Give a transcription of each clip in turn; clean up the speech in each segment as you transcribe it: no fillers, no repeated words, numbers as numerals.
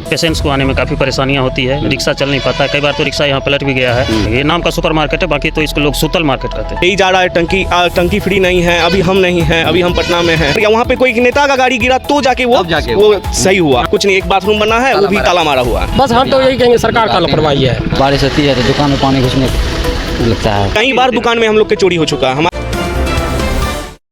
Patients को आने में काफ़ी परेशानियां होती है, रिक्शा चल नहीं पाता है, कई बार तो रिक्शा यहाँ पलट भी गया है। ये नाम का सुपर मार्केट है, बाकी तो इसको लोग सूतल मार्केट कहते हैं। यही जा रहा है, टंकी फ्री नहीं है, अभी हम नहीं हैं, अभी हम पटना में हैं। वहाँ पे कोई नेता का गाड़ी गिरा तो जाके वो सही हुआ, कुछ नहीं। एक बाथरूम बना है, वो भी ताला मारा हुआ है। बस हम तो यही कहेंगे सरकार का लापरवाही है। बारिश होती है तो दुकान में पानी घुसने लगता है। कई बार दुकान में हम लोग के चोरी हो चुका है।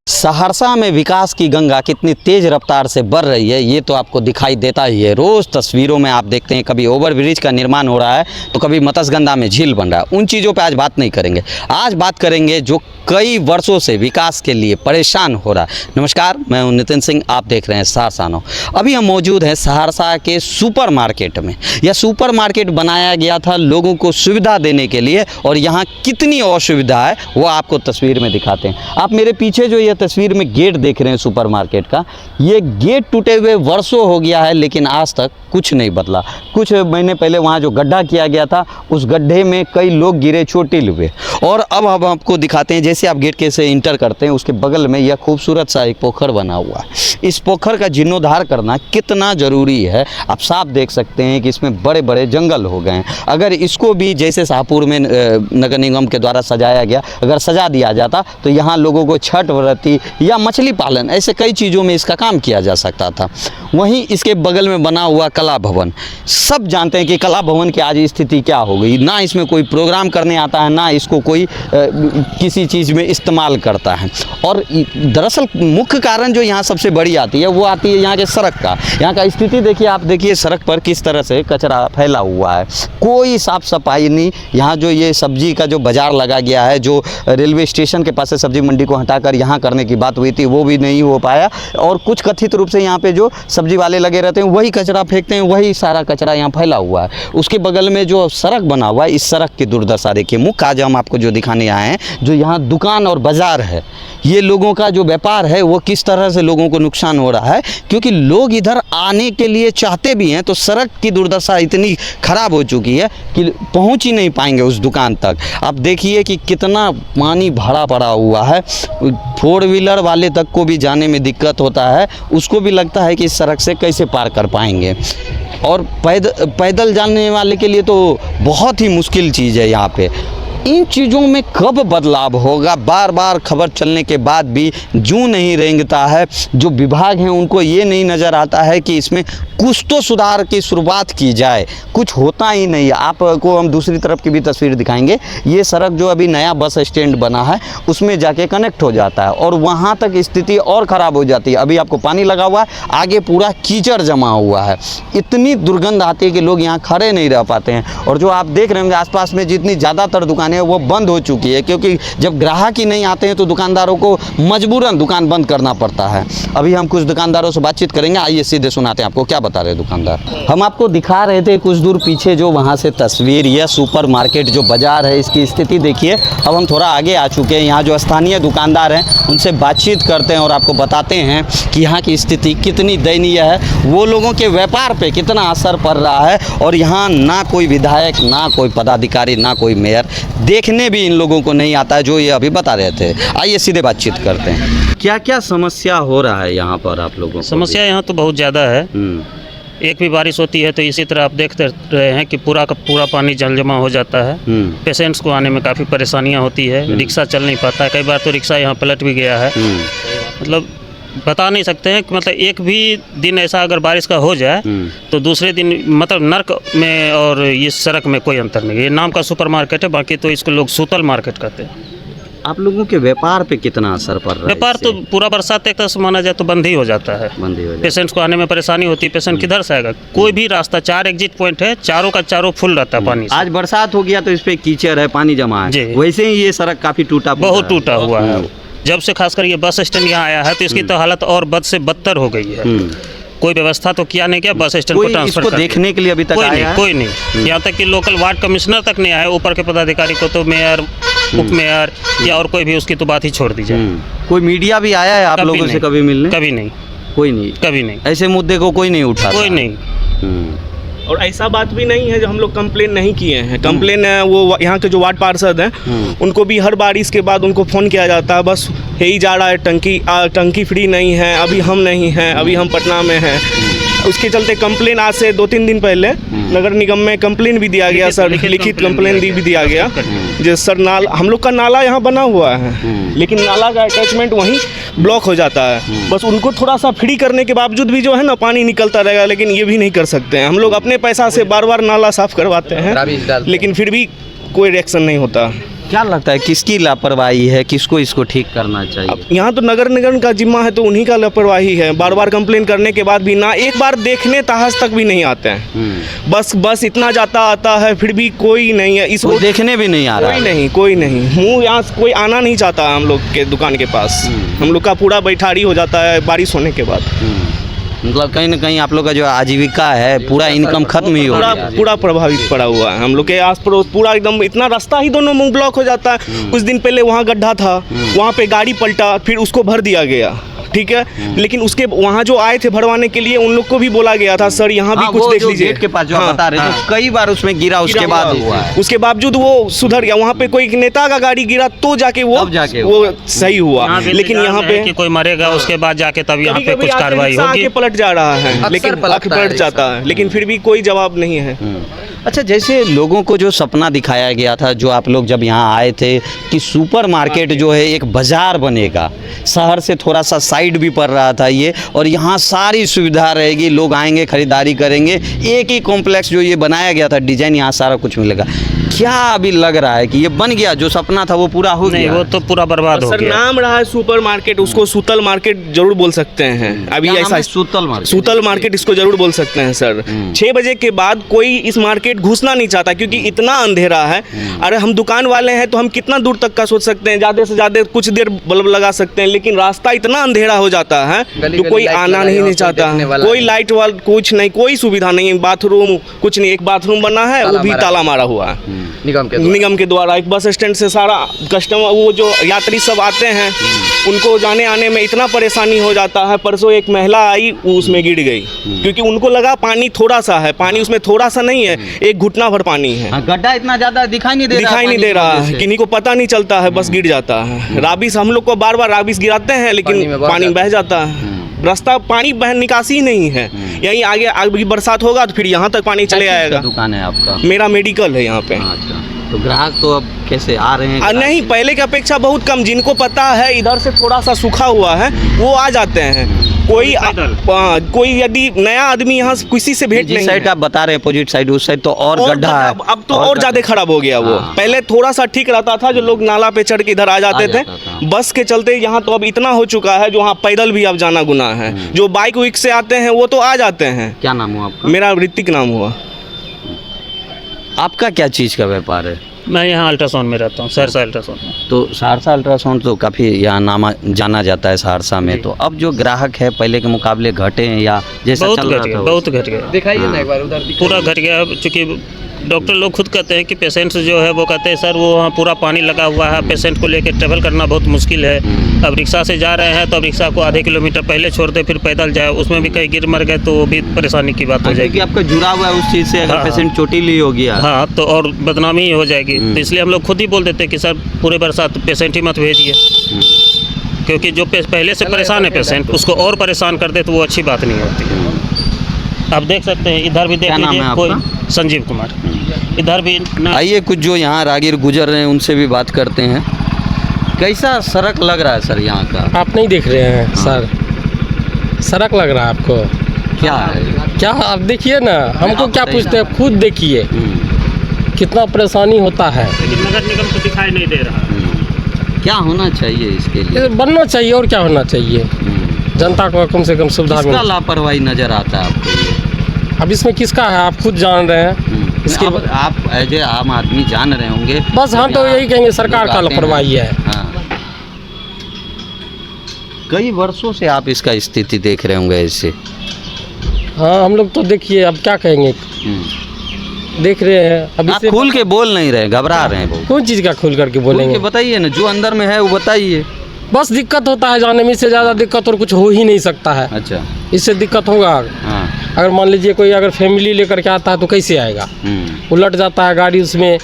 सहरसा में विकास की गंगा कितनी तेज रफ्तार से बढ़ रही है ये तो आपको दिखाई देता ही है। रोज़ तस्वीरों में आप देखते हैं, कभी ओवरब्रिज का निर्माण हो रहा है तो कभी मत्स्यगंधा में झील बन रहा है। उन चीज़ों पे आज बात नहीं करेंगे, आज बात करेंगे जो कई वर्षों से विकास के लिए परेशान हो रहा है। नमस्कार, मैं हूं नितिन सिंह, आप देख रहे हैं सहरसा नाउ। अभी हम मौजूद हैं सहरसा के सुपर मार्केट में। यह सुपर मार्केट बनाया गया था लोगों को सुविधा देने के लिए, और यहाँ कितनी असुविधा है वो आपको तस्वीर में दिखाते हैं। आप मेरे पीछे जो ये तस्वीर में गेट देख रहे हैं सुपर मार्केट का, ये गेट टूटे हुए वर्षों हो गया है, लेकिन आज तक कुछ नहीं बदला। कुछ महीने पहले वहाँ जो गड्ढा किया गया था, उस गड्ढे में कई लोग गिरे, चोटिल हुए। और अब हम आपको दिखाते हैं, जैसे आप गेट के से इंटर करते हैं, उसके बगल में यह खूबसूरत सा एक पोखर बना हुआ है। इस पोखर का जीर्णोद्धार करना कितना ज़रूरी है आप साफ देख सकते हैं कि इसमें बड़े बड़े जंगल हो गए हैं। अगर इसको भी जैसे शाहपुर में नगर निगम के द्वारा सजाया गया, अगर सजा दिया जाता तो यहाँ लोगों को छठ व्रती या मछली पालन, ऐसे कई चीज़ों में इसका काम किया जा सकता था। वहीं इसके बगल में बना हुआ कला भवन, सब जानते हैं कि कला भवन की आज स्थिति क्या हो गई। ना इसमें कोई प्रोग्राम करने आता है, ना इसको कोई किसी चीज़ में इस्तेमाल करता है। और दरअसल मुख्य कारण जो यहाँ सबसे बड़ी आती है वो आती है यहाँ के सड़क का। यहाँ का स्थिति देखिए, आप देखिए सड़क पर किस तरह से कचरा फैला हुआ है, कोई साफ़ सफाई नहीं। यहाँ जो ये सब्जी का जो बाज़ार लगा गया है, जो रेलवे स्टेशन के पास से सब्जी मंडी को हटाकर यहाँ करने की बात हुई थी, वो भी नहीं हो पाया। और कुछ कथित रूप से यहाँ पे जो सब्जी वाले लगे रहते हैं वही कचरा फेंकते हैं, वही सारा कचरा यहाँ फैला हुआ है। उसके बगल में जो सड़क बना हुआ है, इस सड़क की दुर्दशा देखिए। मुख्य आज हम आपको जो दिखाने आए हैं, जो यहाँ दुकान और बाज़ार है, ये लोगों का जो व्यापार है वो किस तरह से लोगों को नुकसान हो रहा है। क्योंकि लोग इधर आने के लिए चाहते भी हैं तो सड़क की दुर्दशा इतनी ख़राब हो चुकी है कि पहुंच ही नहीं पाएंगे उस दुकान तक। आप देखिए कि कितना पानी भरा पड़ा हुआ है, 4 व्हीलर वाले तक को भी जाने में दिक्कत होता है, उसको भी लगता है कि इस सड़क से कैसे पार कर पाएंगे। और पैदल जाने वाले के लिए तो बहुत ही मुश्किल चीज़ है यहाँ पे। इन चीज़ों में कब बदलाव होगा, बार बार खबर चलने के बाद भी जूं नहीं रेंगता है। जो विभाग हैं उनको ये नहीं नज़र आता है कि इसमें कुछ तो सुधार की शुरुआत की जाए, कुछ होता ही नहीं। आपको हम दूसरी तरफ की भी तस्वीर दिखाएंगे। ये सड़क जो अभी नया बस स्टैंड बना है उसमें जाके कनेक्ट हो जाता है और वहाँ तक स्थिति और ख़राब हो जाती है। अभी आपको पानी लगा हुआ है, आगे पूरा कीचड़ जमा हुआ है, इतनी दुर्गंध आती है कि लोग यहाँ खड़े नहीं रह पाते हैं। और जो आप देख रहे होंगे आसपास में जितनी ज़्यादातर दुकानें वो बंद हो चुकी है, क्योंकि जब ग्राहक ही नहीं आते हैं तो दुकानदारों को मजबूरन दुकान बंद करना पड़ता है। अभी हम कुछ दुकानदारों से बातचीत करेंगे, आइए सीधे सुनाते हैं आपको क्या बता रहे दुकानदार। हम आपको दिखा रहे थे कुछ दूर पीछे जो वहाँ से तस्वीर, यह सुपर मार्केट जो बाजार है इसकी स्थिति देखिए। अब हम थोड़ा आगे आ चुके हैं, यहाँ जो स्थानीय दुकानदार हैं उनसे बातचीत करते हैं और आपको बताते हैं कि यहाँ की स्थिति कितनी दयनीय है, वो लोगों के व्यापार पे कितना असर पड़ रहा है। और यहाँ ना कोई विधायक, ना कोई पदाधिकारी, ना कोई मेयर देखने भी इन लोगों को नहीं आता है, जो ये अभी बता रहे थे। आइए सीधे बातचीत करते हैं। क्या क्या समस्या हो रहा है यहाँ पर आप लोगों को? समस्या यहाँ तो बहुत ज़्यादा है। एक भी बारिश होती है तो इसी तरह आप देखते रहे हैं कि पूरा का पूरा पानी जल जमा हो जाता है। पेशेंट्स को आने में काफ़ी परेशानियाँ होती है, रिक्शा चल नहीं पाता है, कई बार तो रिक्शा यहाँ पलट भी गया है। मतलब बता नहीं सकते हैं कि मतलब एक भी दिन ऐसा अगर बारिश का हो जाए तो दूसरे दिन मतलब नर्क में और ये सड़क में कोई अंतर नहीं है। ये नाम का सुपर मार्केट है, बाकी तो इसको लोग सूतल मार्केट कहते हैं। आप लोगों के व्यापार पे कितना असर पड़ रहा है? व्यापार तो पूरा बरसात एक तरह से माना जाए तो बंद ही हो जाता है। पेशेंट्स को आने में परेशानी होती है, पेशेंट किधर से आएगा? कोई भी रास्ता, 4 एग्जिट पॉइंट है, चारों का चारों फुल रहता है पानी से। आज बरसात हो गया तो इस पे कीचड़ है, पानी जमा है। वैसे ही ये सड़क काफी टूटा, बहुत टूटा हुआ है। जब से खासकर ये बस स्टैंड यहाँ आया है तो इसकी तो हालत और बद से बदतर हो गई है। कोई व्यवस्था तो किया नहीं, क्या बस स्टैंड को ट्रांसफर इसको देखने के लिए अभी तक कोई नहीं। यहाँ तक कि लोकल वार्ड कमिश्नर तक नहीं आए, ऊपर के पदाधिकारी को तो मेयर, उप मेयर या और कोई भी, उसकी तो बात ही छोड़ दी जाए। कोई मीडिया भी आया है आप लोगों से कभी मिलने? कभी नहीं, कोई नहीं, कभी नहीं। ऐसे मुद्दे को कोई नहीं उठा, कोई नहीं। और ऐसा बात भी नहीं है जो हम लोग कंप्लेन नहीं किए हैं। कंप्लेन वो यहाँ के जो वार्ड पार्षद हैं उनको भी हर बारिश के बाद उनको फ़ोन किया जाता है, बस यही जा रहा है, टंकी फ्री नहीं है, अभी हम नहीं हैं, अभी हम पटना में हैं। उसके चलते कंप्लेन आज से 2-3 दिन पहले नगर निगम में कंप्लेन भी दिया गया सर, लिखित कंप्लेन भी दिया गया जो सर हम लोग का नाला यहाँ बना हुआ है लेकिन नाला का अटैचमेंट वहीं ब्लॉक हो जाता है। बस उनको थोड़ा सा फ्री करने के बावजूद भी जो है ना पानी निकलता रहेगा, लेकिन ये भी नहीं कर सकते हैं। हम लोग अपने पैसा से बार बार नाला साफ करवाते हैं लेकिन फिर भी कोई रिएक्शन नहीं होता। क्या लगता है किसकी लापरवाही है, किसको इसको ठीक करना चाहिए? अब यहाँ तो नगर निगम का जिम्मा है तो उन्हीं का लापरवाही है। बार बार कंप्लेन करने के बाद भी ना एक बार देखने तहस तक भी नहीं आते हैं। बस इतना जाता आता है फिर भी कोई नहीं है। इस कोई देखने भी नहीं आ रहा है। कोई नहीं मुँह यहाँ से कोई आना नहीं चाहता हम लोग के दुकान के पास। हम लोग का पूरा बैठारी हो जाता है बारिश होने के बाद। मतलब कहीं ना कहीं आप लोग का जो आजीविका है पूरा इनकम खत्म ही हो गया है। पूरा प्रभावित पड़ा हुआ है। हम लोग के आस पड़ोस पूरा एकदम इतना रास्ता ही दोनों मुंह ब्लॉक हो जाता है। कुछ दिन पहले वहाँ गड्ढा था, वहाँ पे गाड़ी पलटा, फिर उसको भर दिया गया, ठीक है। लेकिन उसके वहाँ जो आए थे भरवाने के लिए उन लोग को भी बोला गया था सर यहाँ भी कुछ देख लीजिए। गेट के पास जो आप बता रहे थे तो कई बार उसमें गिरा, उसके बाद हुआ है। उसके बावजूद वो सुधर गया। वहाँ पे कोई नेता का गाड़ी गिरा तो जाके वो सही हुआ। लेकिन यहाँ पे कि कोई मरेगा उसके बाद जाके तब यहाँ पे कुछ कार्रवाई होगी। पलट जा रहा है लेकिन पलट जाता है लेकिन फिर भी कोई जवाब नहीं है। अच्छा, जैसे लोगों को जो सपना दिखाया गया था, जो आप लोग जब यहाँ आए थे कि सुपरमार्केट जो है एक बाजार बनेगा, शहर से थोड़ा सा साइड भी पड़ रहा था ये, और यहाँ सारी सुविधा रहेगी, लोग आएंगे खरीदारी करेंगे, एक ही कॉम्प्लेक्स जो ये बनाया गया था डिजाइन, यहाँ सारा कुछ मिलेगा। क्या अभी लग रहा है कि ये बन गया, जो सपना था वो पूरा हो गया? वो तो पूरा बर्बाद हो सर गया। नाम रहा है सुपर मार्केट, उसको सूतल मार्केट जरूर बोल सकते हैं। अभी ऐसा सूतल मार्केट इसको जरूर बोल सकते हैं सर। 6 बजे के बाद कोई इस मार्केट घुसना नहीं चाहता क्योंकि इतना अंधेरा है। अरे हम दुकान वाले हैं तो हम कितना दूर तक का सोच सकते हैं, ज़्यादा से ज़्यादा कुछ देर बल्ब लगा सकते हैं, लेकिन रास्ता इतना अंधेरा हो जाता है तो कोई आना नहीं चाहता। कोई लाइट वाल कुछ नहीं, कोई सुविधा नहीं, बाथरूम कुछ नहीं। एक बाथरूम बना है वो भी ताला मारा हुआ है निगम के द्वारा। एक बस स्टैंड से सारा कस्टमर वो जो यात्री सब आते हैं उनको जाने आने में इतना परेशानी हो जाता है। परसों एक महिला आई वो उसमें गिर गई क्योंकि उनको लगा पानी थोड़ा सा है, पानी उसमें थोड़ा सा नहीं है, एक घुटना भर पानी है। गड्ढा इतना ज्यादा दिखाई नहीं दे रहा है, किन्हीं को पता नहीं चलता है, बस गिर जाता है। राबिस हम लोग को बार बार राबिस गिराते हैं लेकिन पानी बह जाता है। रास्ता पानी बह निकासी नहीं है। यहीं आगे बरसात होगा तो फिर यहाँ तक पानी चले आएगा। दुकान है आपका? मेरा मेडिकल है यहाँ पे। अच्छा, तो ग्राहक तो अब कैसे आ रहे हैं? नहीं, पहले की अपेक्षा बहुत कम। जिनको पता है इधर से थोड़ा सा सूखा हुआ है वो आ जाते हैं। कोई यदि नया आदमी यहाँ किसी से भेंट नहीं, साइड आप बता रहे हैं अपोजिट साइड, उस साइड तो और गड्ढा है। अब तो और ज्यादा खराब हो गया वो। पहले थोड़ा सा ठीक रहता था, जो लोग नाला पे चढ़ के इधर आ जाते थे बस के चलते। यहाँ तो अब इतना हो चुका है जो वहाँ पैदल भी अब जाना गुनाह है। जो बाइक विक से आते हैं वो तो आ जाते हैं। क्या नाम हुआ आपका? मेरा ऋतिक नाम हुआ। आपका क्या चीज़ का व्यापार है? मैं यहाँ अल्ट्रासाउंड में रहता हूँ, सहरसा अल्ट्रासाउंड में। तो सहरसा अल्ट्रासाउंड तो काफ़ी यहाँ नाम जाना जाता है सहरसा में। तो अब जो ग्राहक है पहले के मुकाबले घटे हैं या जैसा चल रहा था? बहुत घट गया। दिखाइए ना एक बार उधर। पूरा घट गया। चूँकि डॉक्टर लोग खुद कहते हैं कि पेशेंट्स जो है वो कहते हैं सर वो वहाँ पूरा पानी लगा हुआ है, पेशेंट को लेकर ट्रेवल करना बहुत मुश्किल है। अब रिक्शा से जा रहे हैं तो अब रिक्शा को आधे किलोमीटर पहले छोड़ दे फिर पैदल जाए, उसमें भी कहीं गिर मर गए तो वो भी परेशानी की बात हो जाएगी। आपका जुड़ा हुआ है उस चीज़ से, अगर पेशेंट चोटिल हो गया हाँ तो और बदनामी ही हो जाएगी। तो इसलिए हम लोग खुद ही बोल देते हैं कि सर पूरे बरसात पेशेंट ही मत भेजिए, क्योंकि जो पहले से परेशान है पेशेंट उसको और परेशान कर दे तो वो अच्छी बात नहीं होती। आप देख सकते हैं इधर भी देख लीजिए, कोई संजीव कुमार, इधर भी। आइए कुछ जो यहाँ राहगीर गुजर रहे हैं उनसे भी बात करते हैं। कैसा सड़क लग रहा है सर यहाँ का? आप नहीं देख रहे हैं सर, सड़क लग रहा है आपको? क्या है क्या आप देखिए ना, हमको क्या पूछते हैं, खुद देखिए कितना परेशानी होता है। लेकिन नगर निगम को दिखाई नहीं दे रहा। क्या होना चाहिए इसके लिए? बनना चाहिए और क्या होना चाहिए, जनता को कम से कम सुविधा मिले। लापरवाही नजर आता है आपको ये? अब इसमें किसका है आप खुद जान रहे हैं। इसके आप एज ए आम आदमी जान रहे होंगे। बस हम तो यही कहेंगे सरकार का लापरवाही है। हाँ। कई वर्षों से आप इसका स्थिति देख रहे होंगे ऐसे। हाँ हम लोग तो देखिए अब क्या कहेंगे, देख रहे हैं। अब आप खुल के बोल नहीं रहे, घबरा रहे हैं। कौन चीज़ का खुल करके बोलेंगे? बताइए ना, जो अंदर में है वो बताइए। बस दिक्कत होता है जाने में, इससे ज़्यादा दिक्कत और कुछ हो ही नहीं सकता है। अच्छा, इससे दिक्कत होगा। हाँ। अगर मान लीजिए कोई अगर फैमिली लेकर के आता है तो कैसे आएगा, उलट जाता है गाड़ी उसमें।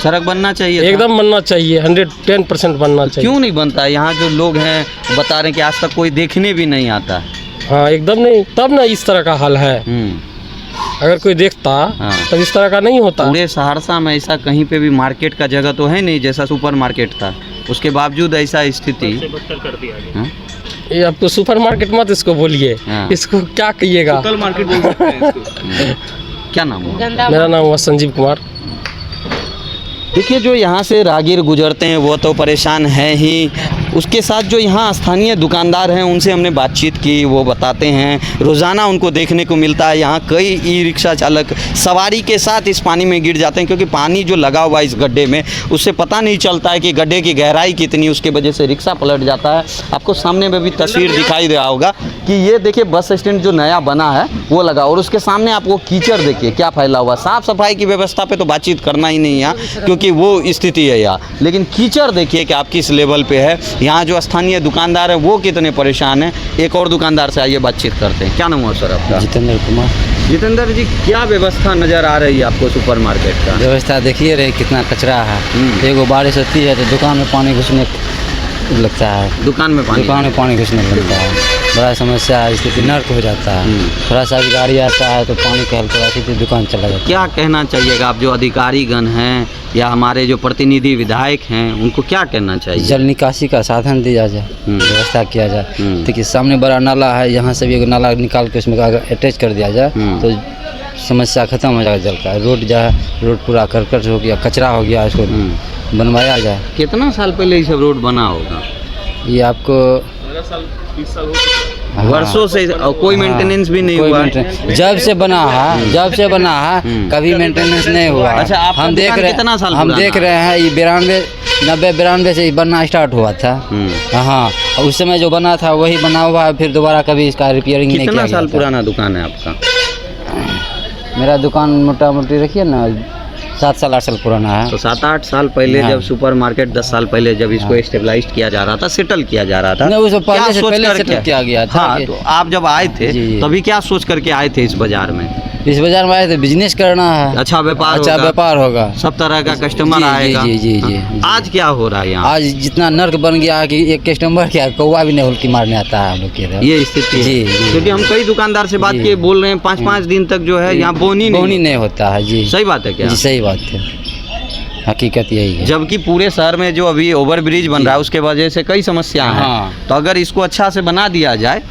सड़क बनना चाहिए, एकदम बनना चाहिए, 110% बनना चाहिए। क्यों नहीं बनता है? यहाँ जो लोग हैं बता रहे हैं कि आज तक कोई देखने भी नहीं आता है। हाँ एकदम नहीं, तब ना इस तरह का हाल है। अगर कोई देखता हाँ। तब इस तरह का नहीं होता। पूरे सहरसा में ऐसा कहीं पे भी मार्केट का जगह तो है नहीं जैसा सुपर मार्केट था, उसके बावजूद ऐसा स्थिति। हाँ? ये अब तो सुपर मार्केट मत इसको बोलिए, हाँ। इसको क्या कहिएगा। सुतल मार्केट बोल सकते हैं इसको। क्या नाम हुआ? मेरा नाम हुआ संजीव कुमार। देखिए, जो यहाँ से राहगीर गुजरते हैं वो तो परेशान हैं ही, उसके साथ जो यहाँ स्थानीय दुकानदार हैं उनसे हमने बातचीत की, वो बताते हैं रोज़ाना उनको देखने को मिलता है यहाँ कई ई रिक्शा चालक सवारी के साथ इस पानी में गिर जाते हैं, क्योंकि पानी जो लगा हुआ है इस गड्ढे में उससे पता नहीं चलता है कि गड्ढे की गहराई कितनी, उसके वजह से रिक्शा पलट जाता है। आपको सामने में भी तस्वीर दिखाई दे रहा होगा कि ये देखिए बस स्टैंड जो नया बना है वो लगा, और उसके सामने आपको कीचड़ देखिए क्या फैला हुआ। साफ़ सफाई की व्यवस्था पे तो बातचीत करना ही नहीं यहाँ, क्योंकि वो स्थिति है यहाँ, लेकिन कीचड़ देखिए कि आप किस लेवल पे है। यहाँ जो स्थानीय दुकानदार है वो कितने परेशान हैं। एक और दुकानदार से आइए बातचीत करते हैं। क्या नाम हुआ सर आपका? जितेंद्र कुमार। जितेंद्र जी, क्या व्यवस्था नज़र आ रही है आपको सुपर मार्केट का? व्यवस्था देखिए रहे कितना कचरा है। एगो बारिश होती है तो दुकान में पानी घुसने लगता है, दुकान में पानी घुसने लगता है। बड़ा समस्या है, स्थिति नर्क हो जाता है। थोड़ा सा भी गाड़ी आता है तो पानी का हल्का सीधे दुकान चला जाता है। क्या कहना चाहिएगा आप जो अधिकारीगण हैं या हमारे जो प्रतिनिधि विधायक हैं उनको क्या कहना चाहिए? जल निकासी का साधन दिया जाए, व्यवस्था किया जाए। देखिए सामने बड़ा नाला है, यहाँ से भी एक नाला निकाल के उसमें अगर अटैच कर दिया जाए तो समस्या खत्म हो जाएगा जल का। रोड जो है, रोड पूरा करकट हो गया, कचरा हो गया, इसको बनवाया जाए। कितना साल पहले ये सब रोड बना होगा? ये आपको 20 साल हो चुके हैं। वर्षों से और कोई मेंटेनेंस भी नहीं कोई हुआ। मेंटेनेंस जब से बना है कभी मेंटेनेंस नहीं हुआ। अच्छा, आपका हम देख दुकान रहे कितना साल हम पुराना देख रहे हैं ये 92 से बनना स्टार्ट हुआ था। हाँ, उस समय जो बना था वही बना हुआ है, फिर दोबारा कभी इसका रिपेयरिंग नहीं किया कितना गया साल था। पुराना दुकान है आपका? मेरा दुकान मोटा मोटी रखिए ना 7 साल 8 साल पुराना है। तो 7-8 साल पहले हाँ। जब सुपर मार्केट 10 साल पहले जब इसको स्टेबलाइज किया जा रहा था, सेटल किया जा रहा था, नहीं, वो सब क्या पहले से सोच पहले करके? सेटल किया गया था। हाँ, तो आप जब आए थे जी। तभी क्या सोच करके आए थे इस बाजार में? इस बाजार में आए थे बिजनेस करना है, अच्छा व्यापार अच्छा होगा, व्यापार होगा, सब तरह का कस्टमर जी, आएगा। जी, जी, जी, हाँ। जी। आज क्या हो रहा है यहाँ? आज जितना नर्क बन गया है कि एक कस्टमर क्या कौवा भी नहीं हुल्की मारने आता है हम लोग के इधर। ये स्थिति जी, है, जी। क्योंकि हम कई दुकानदार से बात जी। किए, बोल रहे हैं 5-5 दिन तक जो है यहाँ बोनी नहीं होता है। जी सही बात है क्या? जी सही बात है, हकीकत यही है। जबकि पूरे शहर में जो अभी ओवर ब्रिज बन रहा है उसके वजह से कई समस्याएं हैं। हाँ। तो अगर इसको अच्छा से बना दिया जाए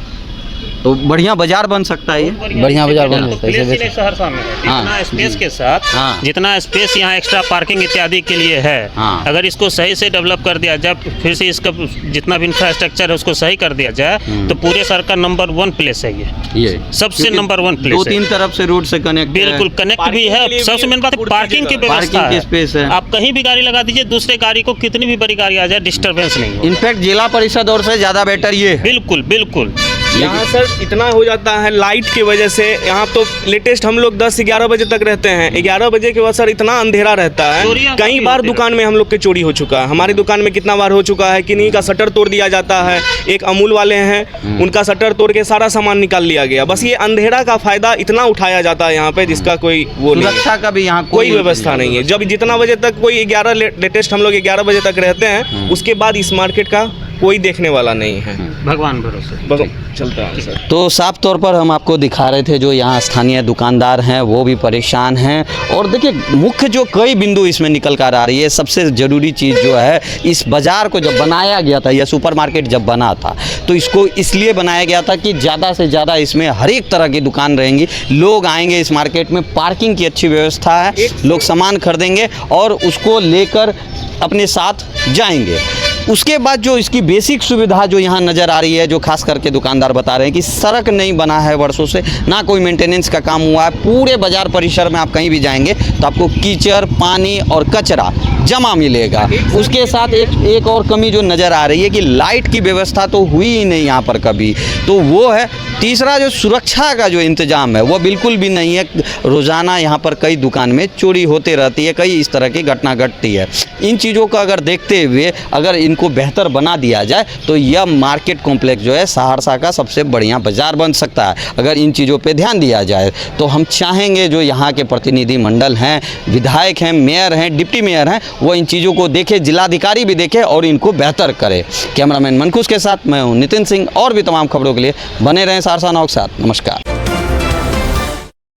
तो बढ़िया बाजार बन सकता है ये। बढ़िया बाजार बन जाता है। प्लेस ही नहीं सहरसा में है। हाँ। जितना स्पेस के साथ हाँ। जितना स्पेस यहाँ एक्स्ट्रा पार्किंग इत्यादि के लिए है, हाँ। अगर इसको सही से डेवलप कर दिया जाए, फिर से इसका जितना भी इंफ्रास्ट्रक्चर है उसको सही कर दिया जाए, तो पूरे शहर का नंबर 1 प्लेस है ये सबसे क्योंकि नंबर 1 प्लेस है। 2-3 तरफ से रोड से कनेक्ट बिल्कुल कनेक्ट भी है। पार्किंग के लिए सबसे भी मेन बात है पूरी पार्किंग की जगह। व्यवस्था पार्किंग की स्पेस है। आप कहीं भी गाड़ी लगा दीजिए, दूसरे गाड़ी को कितनी भी बड़ी गाड़ी आ जाए डिस्टर्बेंस नहीं हो। इनफैक्ट जिला परिषद और से ज़्यादा बेटर ये है। बिल्कुल बिल्कुल। यहाँ सर इतना हो जाता है लाइट की वजह से। यहाँ तो लेटेस्ट हम लोग 10-11 बजे तक रहते हैं। 11 बजे के बाद सर इतना अंधेरा रहता है, चोरियां कई काफी बार होती दुकान में हम लोग के चोरी हो चुका है। हमारी दुकान में कितना बार हो चुका है कि नहीं का शटर तोड़ दिया जाता है। एक अमूल वाले हैं, उनका शटर तोड़ के सारा सामान निकाल लिया गया। बस ये अंधेरा का फायदा इतना उठाया जाता है यहाँ पे, जिसका कोई वो नहीं है। सुरक्षा का भी यहाँ कोई व्यवस्था नहीं है। जब जितना बजे तक कोई 11 लेटेस्ट हम लोग 11 बजे तक रहते हैं, उसके बाद इस मार्केट का कोई देखने वाला नहीं है। भगवान भरोसे। चलता है सर। तो साफ तौर पर हम आपको दिखा रहे थे जो यहाँ स्थानीय दुकानदार हैं वो भी परेशान हैं। और देखिए मुख्य जो कई बिंदु इसमें निकल कर आ रही है, सबसे ज़रूरी चीज़ जो है, इस बाज़ार को जब बनाया गया था, यह सुपर मार्केट जब बना था तो इसको इसलिए बनाया गया था कि ज़्यादा से ज़्यादा इसमें हर एक तरह की दुकान रहेंगी, लोग आएंगे इस मार्केट में, पार्किंग की अच्छी व्यवस्था है, लोग सामान खरीदेंगे और उसको लेकर अपने साथ जाएंगे। उसके बाद जो इसकी बेसिक सुविधा जो यहाँ नज़र आ रही है, जो खास करके दुकानदार बता रहे हैं कि सड़क नहीं बना है वर्षों से, ना कोई मेंटेनेंस का काम हुआ है। पूरे बाजार परिसर में आप कहीं भी जाएंगे तो आपको कीचड़, पानी और कचरा जमा मिलेगा। उसके साथ एक और कमी जो नज़र आ रही है कि लाइट की व्यवस्था तो हुई ही नहीं यहाँ पर कभी, तो वो है। तीसरा जो सुरक्षा का जो इंतज़ाम है वो बिल्कुल भी नहीं है। रोज़ाना यहाँ पर कई दुकान में चोरी होते रहती है, कई इस तरह की घटना घटती है। इन चीज़ों का अगर देखते हुए अगर इनको बेहतर बना दिया जाए तो यह मार्केट कॉम्प्लेक्स जो है सहरसा का सबसे बढ़िया बाज़ार बन सकता है। अगर इन चीज़ों पे ध्यान दिया जाए तो हम चाहेंगे जो यहाँ के प्रतिनिधि मंडल हैं, विधायक हैं, मेयर हैं, डिप्टी मेयर हैं, वो इन चीज़ों को देखे, जिलाधिकारी भी देखे और इनको बेहतर करे। कैमरामैन मनकुश के साथ मैं हूँ नितिन सिंह, और भी तमाम खबरों के लिए बने रहें सहरसा नाव के साथ, नमस्कार।